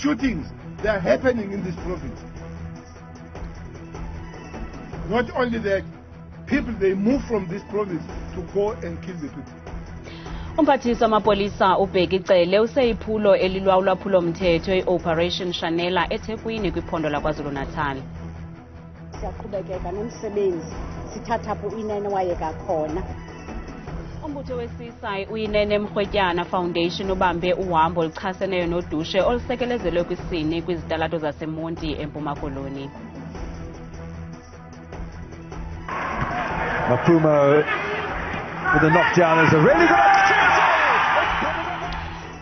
shootings, they are happening in this province. Not only that, people, they move from this province to go and kill the people. Umphathiswa wamapolisa uBhekicele useyiphulo elilwa ulwaphulo-mthetho i-Operation Shanela eThekwini kwiphondo lakwa-Zulu-Natal. Siyaqhubekeka nomsebenzi sithatha apho Uyinene wayeka khona. Umbutho wesisa Uyinene Mrwetyana Foundation ubambe uhambo oluchaseneyo nodushe olusekelezelwe kwisini kwizitalato zaseMonti eMpuma Koloni. Mapumo with a knockdown is a really good opportunity.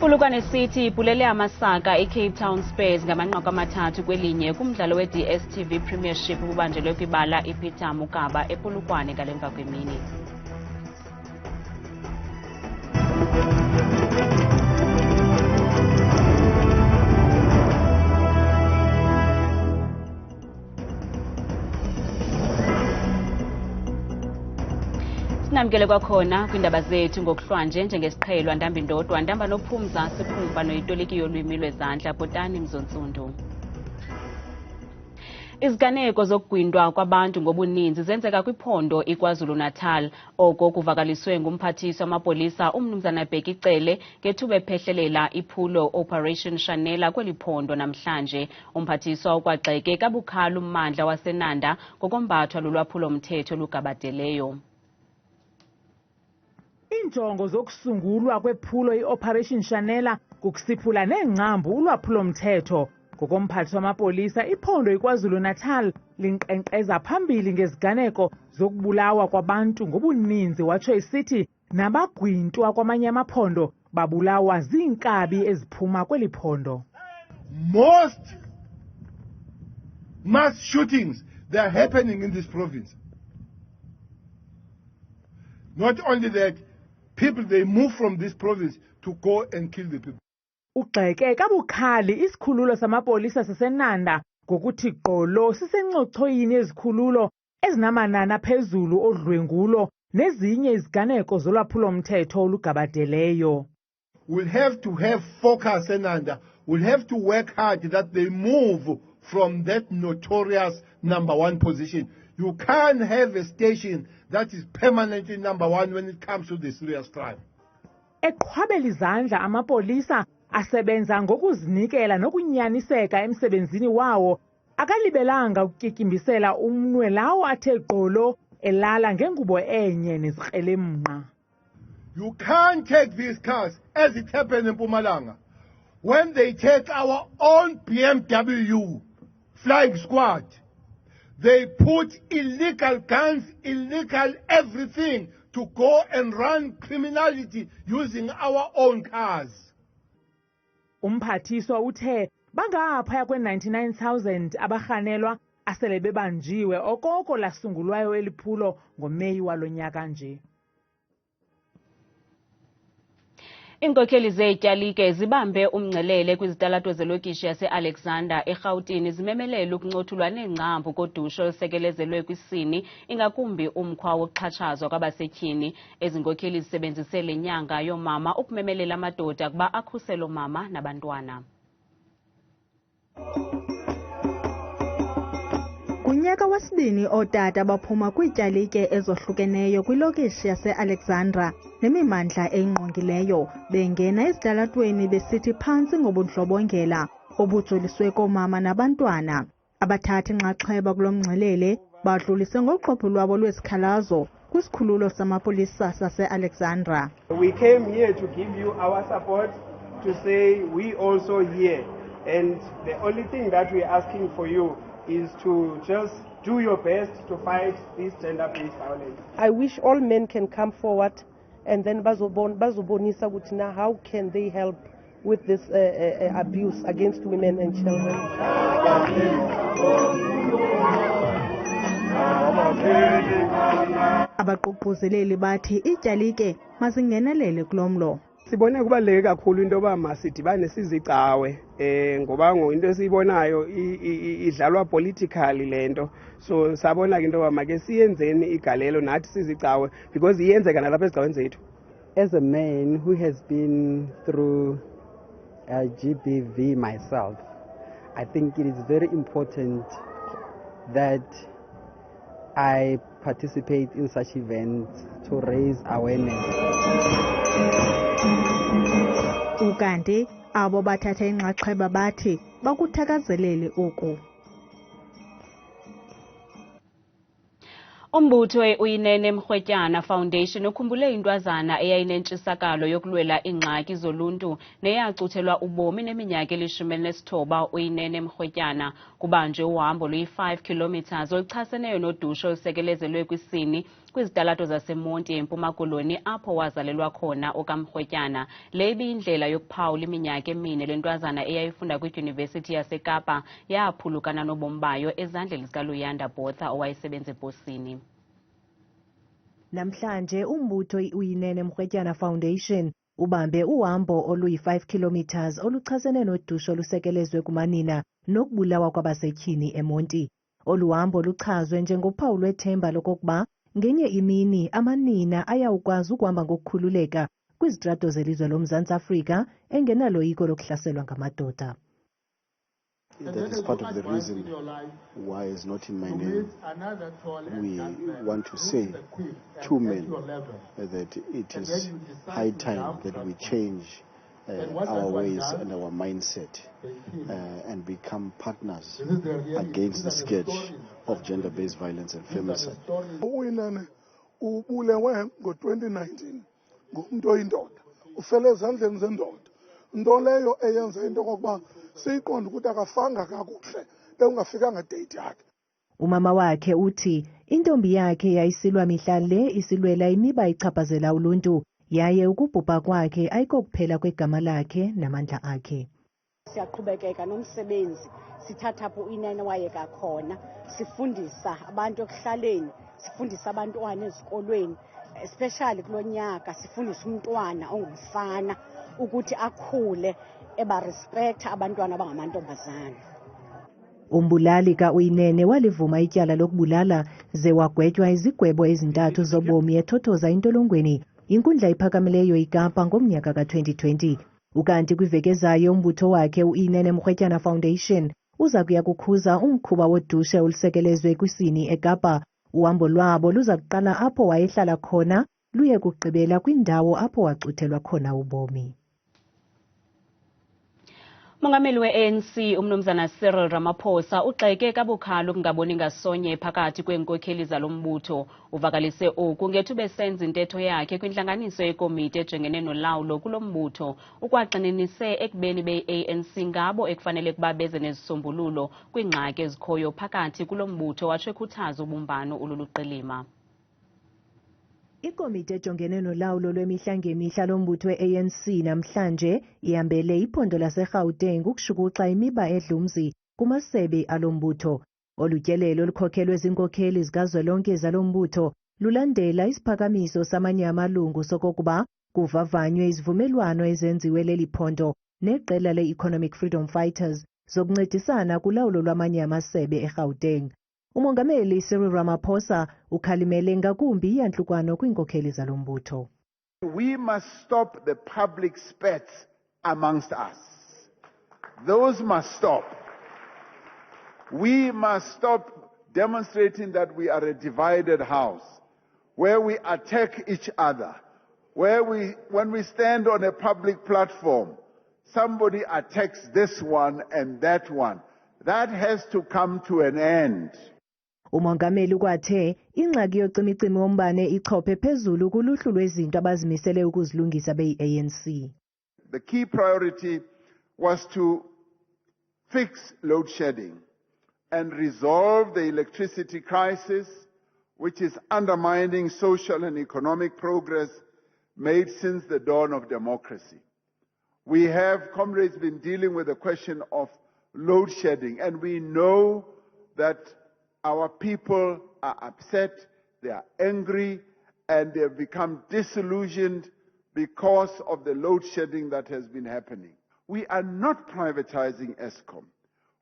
Ulukane City ipulele amasaka i-Cape Town Spurs ngamanqaku amathathu kwelinye kumdlalo we-Dstv Premiership ububanjelwe kwibala iPeter Mokaba ePolokwane ngalemva kwemini. Sinamkele kwakhona kwiindaba zethu ngokuhlwanje njengesiqhelo Ndambi Ndodwa Ndamba noPhumza Siphumba noyitoliki yolwimi lwezandla Bhotani Mzontsundu. Iziganeko zokugwindwa kwabantu ngobuninzi zenzeka kwiphondo iKwaZulu-Natal. Oko kuvakaliswe ngumphathiswa wamapolisa umnumzana Bhekicele ngethuba ephehlelela iphulo Operation Shanela kweli phondo namhlanje. Umphathiswa ukwagxeke kabukhali ummandla waseNanda ngokombathwa lolwaphulo-mthetho olugabadeleyo. Injongo zokusungulwa kwephulo i-Operation Shanela kukusiphula neengcambu ulwaphulo-mthetho. Ngokomphathiswa wamapolisa iphondo iKwaZulu-Natal linkqenkqeza phambili ngeziganeko zokubulawa kwabantu ngobuninzi, watsho isithi nabagwintwa kwamanye amaphondo babulawa ziinkabi eziphuma kweli phondo. Most mass shootings, they are happening in this province. Not only that, people, they move from this province to go and kill the people. Ugxeke kabukhali isikhululo samapolisa saseNanda ngokuthi gqolo sisencochoyini ezikhululo ezinamanani phezulu odlwengulo nezinye iziganeko zolwaphulo-mthetho olugabadeleyo. We'll have to have focus eNanda. We'll have to work hard that they move from that notorious #1 position. You can't have a station that is permanently #1 when it comes to the serious crime. Eqhwabela izandla amapolisa asebenza ngokuzinikela nokunyaniseka emsebenzini wawo, akalibelanga ukutyikimbisela umnwe lawo athe gqolo elala ngengubo enye nezikrelemnqa. You can't take these cars as it happened in Mpumalanga when they take our own BMW flying squad. They put illegal guns, illegal everything to go and run criminality using our own cars. Umphathiswa uthe bangaphaya kwe-99,000 abarhanelwa asele bebanjiwe okoko lasungulwayo eliphulo ngoMeyi walonyaka nje. Iinkokheli ze-Ityalike zibambe umngcelele kwizitalato zelokishi yase-Alexander eRhawutini zimemelela ukuncothulwa neengcambu kodushe olusekelezelwe kwisini, ingakumbi umkhwa wokuxhatshazwa kwabasetyhini. Ezi nkokheli zisebenzise le nyanga yoomama ukumemelela amadoda kuba akhusele oomama nabantwana. Kunyaka wesibini ootata baphuma kwiityalike ezohlukeneyo kwilokishi yase-Alexandra nemimandla eyingqongileyo bengena ezitalatweni besithi phantsi ngobundlobongela obujoliswe koomama nabantwana. Abathatha inxaxheba kulo mngcelele badlulise ngoqopho lwabo lwezikhalazo kwisikhululo samapolisa sase-Alexandra. We came here to give you our support, to say we also here, and the only thing that we're asking for you is to just do your best to fight this gender-based violence. I wish all men can come forward and then bazobonisa ukuthi now how can they help with this abuse against women and children. Abaququzeleli bathi ityalike mazingenelele kulomlo. Sibone kubaluleke kakhulu into yoba masidibane sizicawe ngoba into esiyibonayo idlalwa politically lento, so sabona ke into yoba make siyenzeni igalelo nathi sizicawe because iyenzeka nalapha ezigcaweni zethu. As a man who has been through GBV myself, I think it is very important that I participate in such events to raise awareness. Ukanti abo bathatha inxaxheba bathi bakuthakazelele oku. Umbutho we-Uyinene Mrwetyana Foundation ukhumbule intwazana eyayinentshisakalo yokulwela iingxaki zoluntu neyacuthelwa ubomi neminyaka 19 Uyinene Mrwetyana. Kubanjwe uhambo luyi-5 kilometers oluchaseneyo nodushe olusekelezelwe kwisini kwizitalato zaseMonti eMpuma Koloni apho wazalelwa khona okaMrwetyana. Le ibiyindlela yokuphawula iminyaka 4 lentwazana eyayifunda kwidyunivesithi yaseKapa yaphulukana nobomi bayo ezandleni zikaLuyanda Botha owayesebenza eposini. Namhlanje umbutho i-Uyinene Mrwetyana Foundation ubambe uhambo oluyi-5 kilometers oluchasene nodushe olusekelezwe kumanina nokubulawa kwabasetyhini eMonti. Oluhambo luchazwe njengophawu lwethemba lokokuba ngenye imini amanina ayawukwazi ukuhamba ngokukhululeka kwizitrato zelizwe loMzantsi Afrika engenaloyiko lokuhlaselwa ngamadoda. That is part of the reason why it's not in my name. We want to say to men that it is high time that we change our ways and our mindset and become partners against the scourge of gender-based violence and femicide. Uyinene ubulewe ngo-2019 ngumuntu oyindoda ufele ezandleni zendoda, nto leyo eyenza into kokuba siyiqonda ukuthi akafanga kakuhle engafikanga date yakhe. Umama wakhe uthi intombi yakhe yayisilwa mihla le isilwela imiba ichaphazela uluntu yaye ukubhubha kwakhe ayikokuphela kwegama lakhe namandla akhe. Siyaqhubekeka nomsebenzi, sithatha apho Uyinene wayeka khona, sifundisa abantu ekuhlaleni, sifundisa abantwana ezikolweni, especially kulonyaka sifundisa umntwana ongumfana ukuthi akhule ebarespecta abantwana abangamantombazana. Umbulali kaUyinene walivuma ityala lokubulala ze wagwetywa izigwebo ezintathu zobomi ethothoza intolongweni inkundla iphakamileyo iKapa ngomnyaka ka-2020. Ukanti kwiveki ezayo umbutho wakhe u-Uyinene Mrwetyana Foundation uza kuya kukhuza umkhuba wodushe olusekelezwe kwisini eKapa. Uhambo lwabo luza kuqala apho wayehlala khona luye kugqibela kwindawo apho wacuthelwa khona ubomi. Mongameli we-ANC umnumzana Ramaphosa ugxeke kabukhali ukungaboni ngasonye phakathi kweenkokheli zalo mbutho. Uvakalise oku ngethuba esenza intetho yakhe kwintlanganiso yekomiti ejongene nolawulo kulo mbutho. Ukwagxininise ekubeni be-ANC ngabo ekufanele kuba beze nezisombululo kwiingxaki ezikhoyo phakathi kulo mbutho watsho ekhuthaza ubumbano oluluqilima. Ikomiti ejongene nolawulo lwemihla ngemihla lombutho we-ANC namhlanje ihambele iphondo laseGauteng ukushukuxa imiba edlumzi kumasebe alombutho. Olutyelelo olukhokelwe ziinkokheli zikazwelonke zalombutho lulandela isiphakamiso samanye amalungu sokokuba kuvavanywe izivumelwano ezenziwe leli phondo neqela le-Economic Freedom Fighters zokuncedisana kulawulo lwamanye amasebe eGauteng. Umongameli Ramaphosa ukhalimele ngakumbi iyantlukwano kwiinkokheli zalo mbutho. We must stop the public spats amongst us. Those must stop. We must stop demonstrating that we are a divided house, where we attack each other, when we stand on a public platform, somebody attacks this one and that one. That has to come to an end. Umongameli kwathe ingxaki yocimicimi wombane ichophe phezulu kuluhlu lwezinto abazimisele ukuzilungisa beyi-ANC. The key priority was to fix load shedding and resolve the electricity crisis, which is undermining social and economic progress made since the dawn of democracy. We have, comrades, been dealing with the question of load shedding, and we know that our people are upset, they are angry, and they have become disillusioned because of the load shedding that has been happening. We are not privatizing Eskom.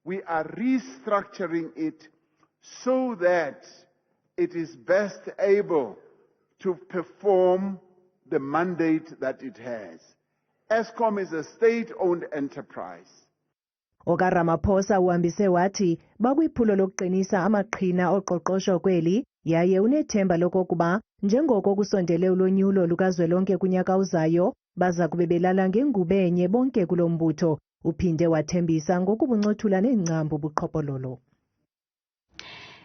We are restructuring it so that it is best able to perform the mandate that it has. Eskom is a state-owned enterprise. OkaRamaphosa uhambise wathi bakwiphulo lokuqinisa amaqhina oqoqosho kweli yaye unethemba lokokuba njengoko kusondele ulonyulo lukazwelonke kunyaka uzayo baza kube belala ngengubo enye bonke kulo mbutho. Uphinde wathembisa ngokubuncothula neengcambu buqhophololo.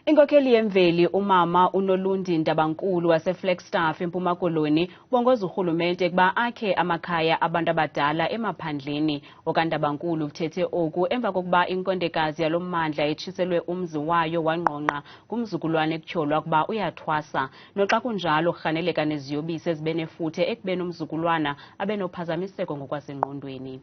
Inkokheli yemveli umama uNolundi Ndabankulu waseFlagstaff eMpuma Koloni bongoza urhulumente kuba akhe amakhaya abantu abadala emaphandleni. OkaNdabankulu uthethe oku emva kokuba inkondekazi yalo mmandla etshiselwe umzi wayo wangqongqa kumzukulwane ekutyholwa kuba uyathwasa. Noxa kunjalo rhaneleka neziyobisi ezibe nefuthe ekubeni umzukulwana abe nophazamiseko ngokwasengqondweni.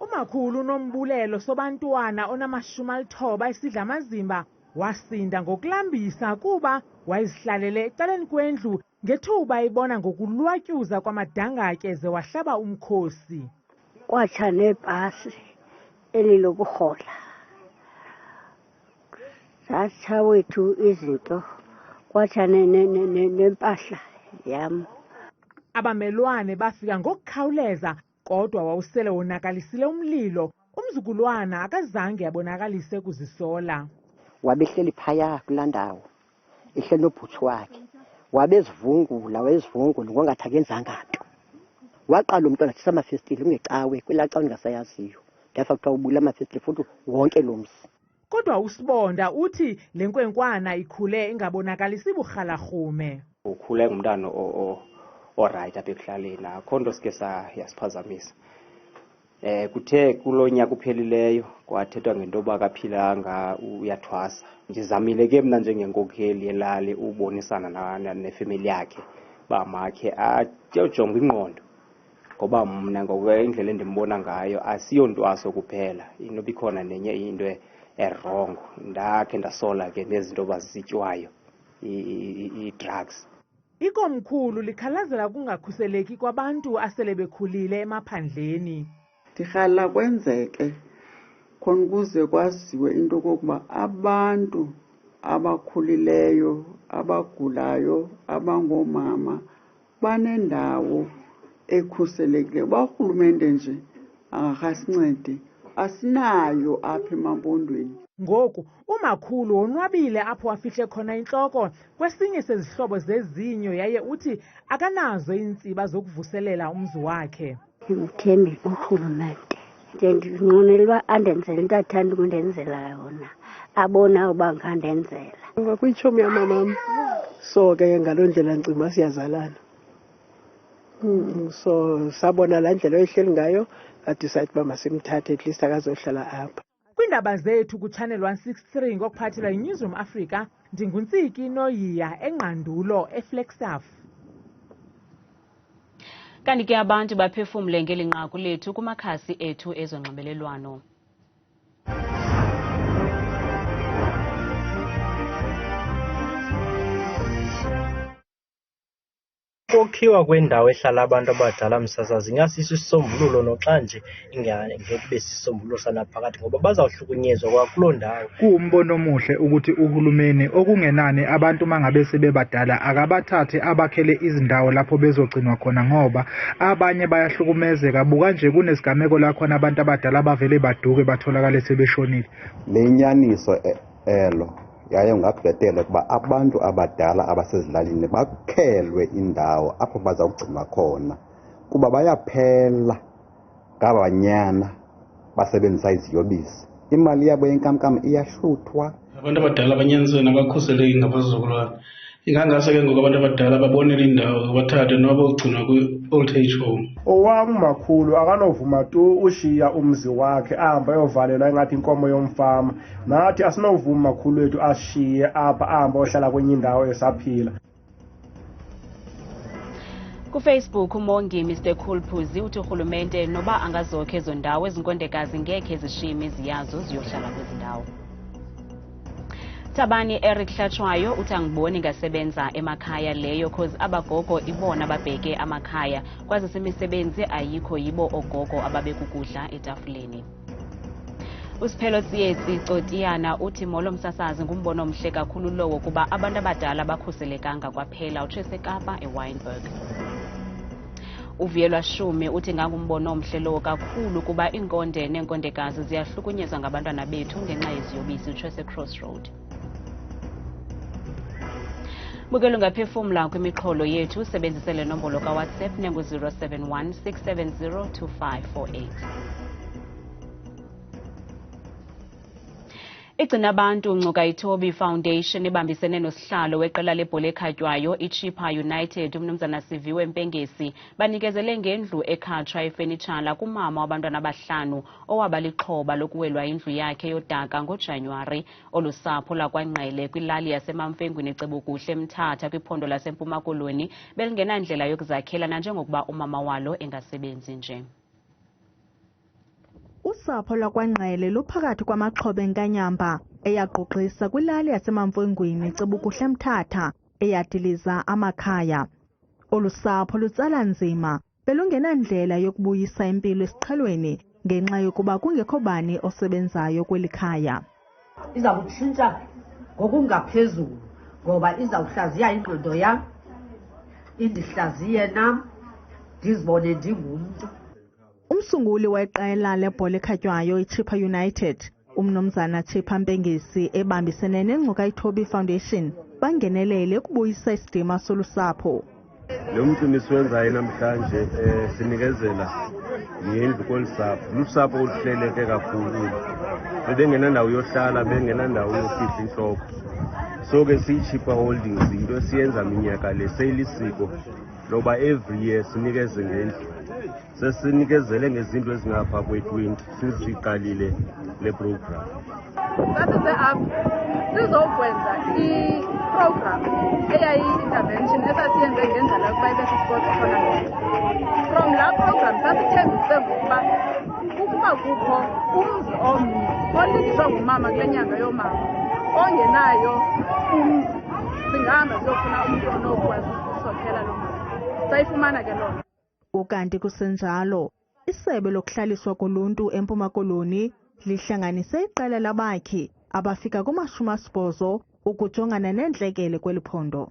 Umakhulu uNombulelo Sobantwana ona-90 esidla amazimba wasinda ngokulambisa kuba wayezihlalele ecaleni kwendlu ngethuba ibona ngokulwatyuza kwamadangatye ze wahlaba umkhosi. Kwatsha nebhasi elilokurhola. Zatsha wethu izinto kwatsha nempahla yam. Abamelwane bafika ngokukhawuleza kodwa wawusele wonakalisile umlilo. Umzukulwana akazange abonakalise kuzisola. Wabehleli phaya kulaa ndawo ehleli nobhuti wakhe wabezivungula ngongathi akenzanga nto. Waqala umntwana athi samafestile ungecawe kwelaa cawe ndingasayaziyo ndafa kuthiwa ubula amafestile futhi wonke lo mzi. Kodwa usibonda uthi le nkwenkwana ikhule ingabonakalisi burhalarhume. Ukhule ngumntana oright apha ekuhlaleni akho nto sike yasiphazamisa. Kuthe kulo nyaka uphelileyo kwathethwa ngento yoba akaphilanga uyathwasa. Ndizamile ke mna njengenkokheli yelali ubonisana nefemeli yakhe uba makhe ajonga ingqondo ngoba mna indlela endimbona ngayo asiyondwaso kuphela inoba ikhona nenye into erongo. Ndakhe ndasola ke nezinto bazityiwayo i-drugs. Ikomkhulu likhalazela kungakhuseleki kwabantu asele bekhulile emaphandleni. Ndirhala kwenzeke khona ukuze kwaziwe into yokokuba abantu abakhulileyo, abagulayo, abangoomama banendawo ekhuselekileyo. Uba urhulumente nje angasincede asinayo apha emampondweni. Ngoku umakhulu wonwabile apho wafihle khona intloko kwesinye sezihlobo zezinyo yaye uthi akanazo iintsiba zokuvuselela umzi wakhe. Ndimthembile urhulumente. Ndinqwenela andenzele into athanda ukundenzela yona. Abona uba ngandenzela. Kwitshomi yamamam. So ke ngaloo ndlela ncima siyazalana. So sabona laa ndlela oyihleli ngayo adicide uba masimthathe at least akazohlala apha. Kwiindaba zethu kuChannel 163 ngokuphathelwa yiNewsroom Africa, ndinguntsiki Noyiya eNgqandulo eFlagstaff. Kanti ke abantu baphefumle ngeli nqaku lethu kumakhasi ethu ezonxibelelwano. Ukukhiwa kwendawo ehlala abantu abadala msasazi ingasiso isisombululo noxa nje ingekube sisombululo sanaphakathi ngoba bazawuhlukunyezwa kwakuloo ndawo. Kuwumbono omuhle ukuthi uhulumeni okungenani abantu mangabe sebebadala akabathathe abakhele izindawo lapho bezogcinwa khona ngoba abanye bayahlukumezeka buka nje kunesigameko la khona abantu abadala bavele baduke batholakale sebeshonile. Lenyaniso elo yaye ungabhetele kuba abantu abadala abasezilalini bakhelwe indawo apho baza kugcinwa khona kuba bayaphela ngabanyana basebenzisa iziyobisi. Imali yabo yenkamnkam iyahluthwa. Abantu abadala abanyaniswe nabakhuseleki ngabazukulwana. Ingangase ke ngoku abantu abadala babonele indawo bathathe noba ugcinwa kwi-old age home. Owam umakhulu akanovuma tu ushiya umzi wakhe ahamba yovalelwa engathi inkomo yomfama. Nathi asinovuma makhulu wethu ashiye apha ahamba ohlala kwenye indawo esaphila. KuFacebook umongi Mr Khulphuzi uthi urhulumente noba angazokhe ezo ndawo ezinkondekazi ngekhe zishiye imizi yazo ziyohlala kwezi ndawo. Tabani Eric Hlatshwayo uthi angiboni ngasebenza emakhaya leyo cause abagogo ibona babheke amakhaya kwazi imisebenzi ayikho yibo ogogo ababekukudla etafuleni. Usiphelo Tsietsi Cotiyana uthi molo msasazi ngumbono omhle kakhulu lowo kuba abantu abadala bakhuselekanga kwaphela uTrese Kapa eWynberg. Uviyelwa Shumi uthi ngangumbono omhle lowo kakhulu kuba inkonde neenkondekazi ziyahlukunyezwa ngabantwana bethu ngenxa yeziyobisi utsho ese-Crossroad. Bukela ungaphefumla kwimixholo yethu sebenzisele nombolo ka-WhatsApp nengu-071 670 2548. Igcina Abantu Ngcukaitobi Foundation ibambisene nosihlalo weqela lebhola ekhatywayo iChippa United umnumzana Siviwe Mpengesi banikezele ngendlu ekhatshwa efenitshala kumama wabantwana abahlanu owaba lixhoba lokuwelwa indlu yakhe yodaka ngoJanuwari. Olusapho lakwa-Ngqele kwilali yaseMamfengwini Cebukuhle Mthatha kwiphondo laseMpuma Koloni belingenandlela yokuzakhela nanjengokuba umama walo engasebenzi nje. Usapho lakwa-Ngqele luphakathi kwamaxhoba enkanyamba eyaqoqisa kwilali yaseMamfengwini Cebukuhle Mthatha eyadiliza amakhaya. Olusapho lutsala nzima belungenandlela yokubuyisa impilo esiqhelweni ngenxa yokuba kungekho bani osebenzayo kweli khaya. Iza kutshintsha ngokungaphezulu ngoba izawuhlaziya ingqondo yam, indihlaziye nam, ndizibone ndingumntu. Umsunguli weqela lebhola ekhatywayo iChippa United, umnumzana Chippa Mpengesi ebambisene neNgcukaitobi Foundation bangenelele ukubuyisa isidima solusapho. Lo mcimbi siwenzayo namhlanje sinikezela ngendlu kolusapho. Lusapho oluhleleke kakhulu. Bengenandawo yohlala, bengenandawo yofihla inhloko. So ke siyiChippa Holdings into esiyenza minyaka le seyilisiko loba every year sinikeze ngendlu. Sesinikezele ngezinto ezingapha kwe-20 siziqalile le program. Sasize apha sizokwenza i-program eyayi-intervention esasiyenze ngendlela yokuba ibe si-sport tournament. From la program sasithembise ngokuba kukho umzi omnye olikishwa ngumama kule nyanga yomama ongenayo umzi, singahamba siyofuna umntu onokwazi ukusokhela lo mzi. Sayifumana ke loo. Ukanti kusenjalo, isebe lokuhlaliswa koluntu eMpuma Koloni lihlanganise iqela labakhi abafika kuma-80 ukujongana neentlekele kweli phondo.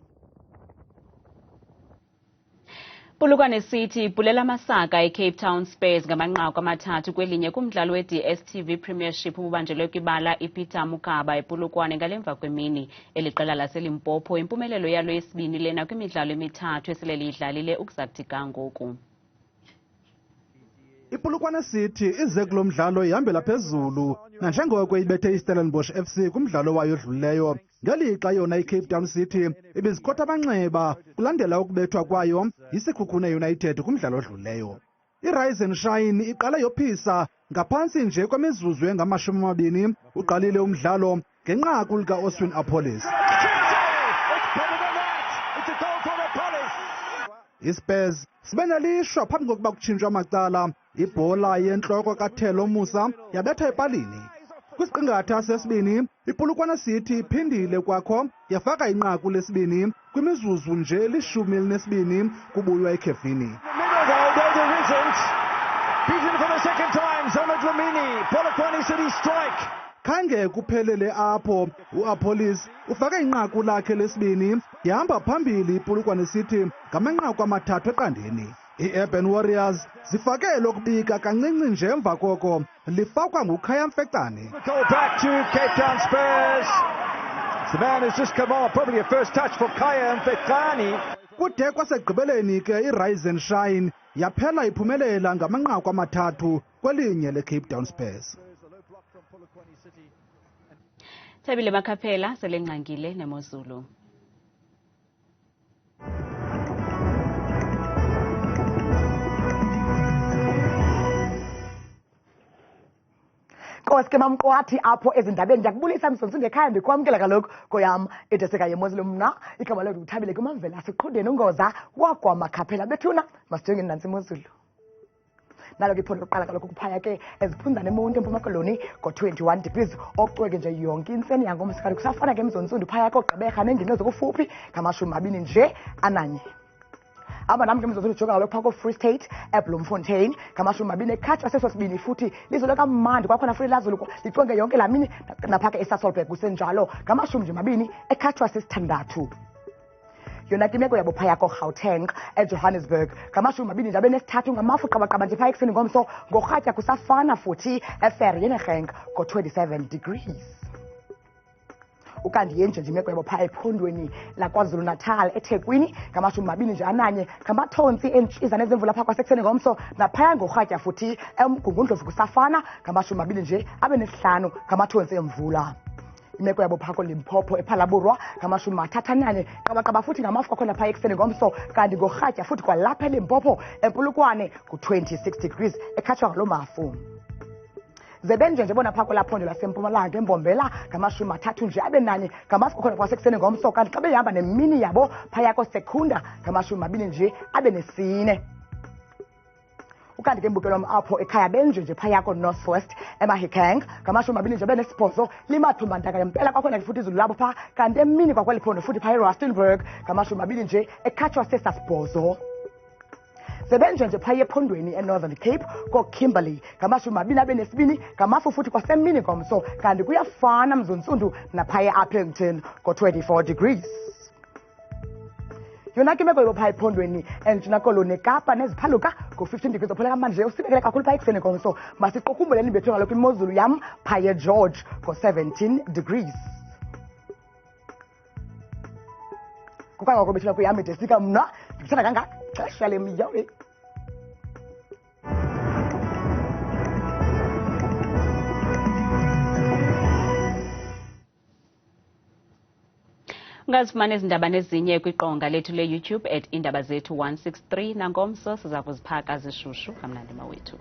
Polokwane City ibulela amasaka eCape Town Spurs ngamanqaku amathathu kwelinye kumdlalo we-Dstv Premiership ububanjelwe kwibala iPeter Mokaba ePolokwane ngalemva kwemini. Eli qela laseLimpopo impumelelo yalo yesibini lena kwimidlalo emithathu esele liyidlalile ukuzakuthi ngoku. Ipolokwane City ize kulo mdlalo ihambela phezulu nanjengoko ibethe iStellenbosch FC kumdlalo wayo odlulileyo. Ngelixa yona iCape Town City ibizikhotha amanxeba kulandela ukubethwa kwayo yiSikhukhune United kumdlalo odlulileyo. iRise and Shine iqala yophisa ngaphantsi nje kwemizuzu engama-20 uqalile umdlalo ngenqaku lika-Oswin Apollis. iSpurs sibe nelishwa phambi kokuba kutshintshwe amacala. Ibhola yentloko kaThelo Musa yabetha epalini. Kwisiqingatha sesibini iPolokwane City iphindile kwakho yafaka inqaku lesibini kwimizuzu nje 12 kubuywa ekhefini. Khange kuphelele apho uApollis ufake inqaku lakhe lesibini yahamba phambili iPolokwane City ngamanqaku amathathu eqandeni. I-Urban Warriors zifake lokubika kancinci nje emva koko lifakwa nguKhaya Mfecane. Back to Cape Town Spurs. The man has just come off, probably a first touch for Khaya Mfecane. Kude kwasegqibeleni ke iRise and Shine yaphela iphumelela ngamanqaku amathathu kwelinye leCape Town Spurs. Thabile Makhaphela selengqangile neMozulu. Koske mamqwathi apho ezindabeni ndiyakubulisa msonsi ngekhaya ndikwamkela kaloku koyam edeseka yeMozulu mna igama lethu Uthabile kumavela asiqhudeni ungoza wakwa Makhaphela bethuna masijonge nansi iMozulu. Nalo ke iphondo lokuqala kaloku kuphaya ke eziphunzana eMonti eMpuma Koloni ngo-21 degrees okucweke nje yonke intseni yangomso kaloku kusafana ke emzontsundu phaya koGqeberha neengingqi zokufuphi ngamashumi nje ananye. Aba nami ke mzozo ujonga kaloku phako Free State eBloemfontein ngamashumi ekhatshwa seso sibini futhi lizolo kamandi kwakhona futhi lazulu liconge yonke lamini naphaka eSasolburg kusenjalo ngamashumi ekhatshwa sesithandathu. yona ke imeko yabo phaya ko-Gauteng eJohannesburg ngamashumi-23 ngamafu qabaqaba nje phaya ekuseni ngomso ngorhatya kusafana futhi eVereeniging ngo-27 degrees. Ukanti yenje nje imeko yabo phaya ephondweni lakwa-Zulu-Natal eThekwini ngamashumi-21 ngamathonsi entshiza nezemvula phaya kwasekuseni ngomso naphaya ngorhatya futhi eMgungundlovu kusafana ngamashumi-25 ngamathonsi emvula. Imeko yabo phako Limpopo ePhalaborwa ngama-31 qabaqaba futhi ngamafu kwakhona phaya ekuseni ngomso kanti ngorhatya futhi kwalapha eLimpopo eMpulukwane ku-26 degrees ekhatshwa ngaloo mafu. Zebenje nje bona phako laphondo laseMpumalanga eMbombela ngama-31 ngamafu kwakhona kwasekuseni ngomso kanti xa behamba nemini yabo phaya koSekunda ngama-24. Ukanti ke mbukelo apho ekhaya benje nje phaya ko-Northwest eMahikeng ngama-28 limathumba-ntaka yempela kwakhona futhi izulu labo phaa kanti emini kwakweliphondo futhi phaya eRustenburg ngama-20 ekhatshwa sesasibhozo. Sebenje nje phaya ephondweni eNorthern Cape koKimberley ngama-22 ngamafu futhi kwasemini ngomso kanti kuyafana mzuntsundu naphaya eUppington ngo-24 degrees. Yona ke imeko phaya ephondweni eNtshona Koloni eKapa neziphaluka ku-15 degrees ophela manje usibekele kakhulu phaya ekuseni ngomso masiqukumbeleni bethu ngalokho imozulu yam phaya eGeorge ngo-17 degrees. Kukangoko bethu kuyam idesika mna ndikuthanda kangaka xesha lemiyawe. Ungazifumana izindaba nezinye kwiqonga lethu le-YouTube @Iindaba Zethu 163 nangomso siza kuziphaka zishushu kamnandi mawethu.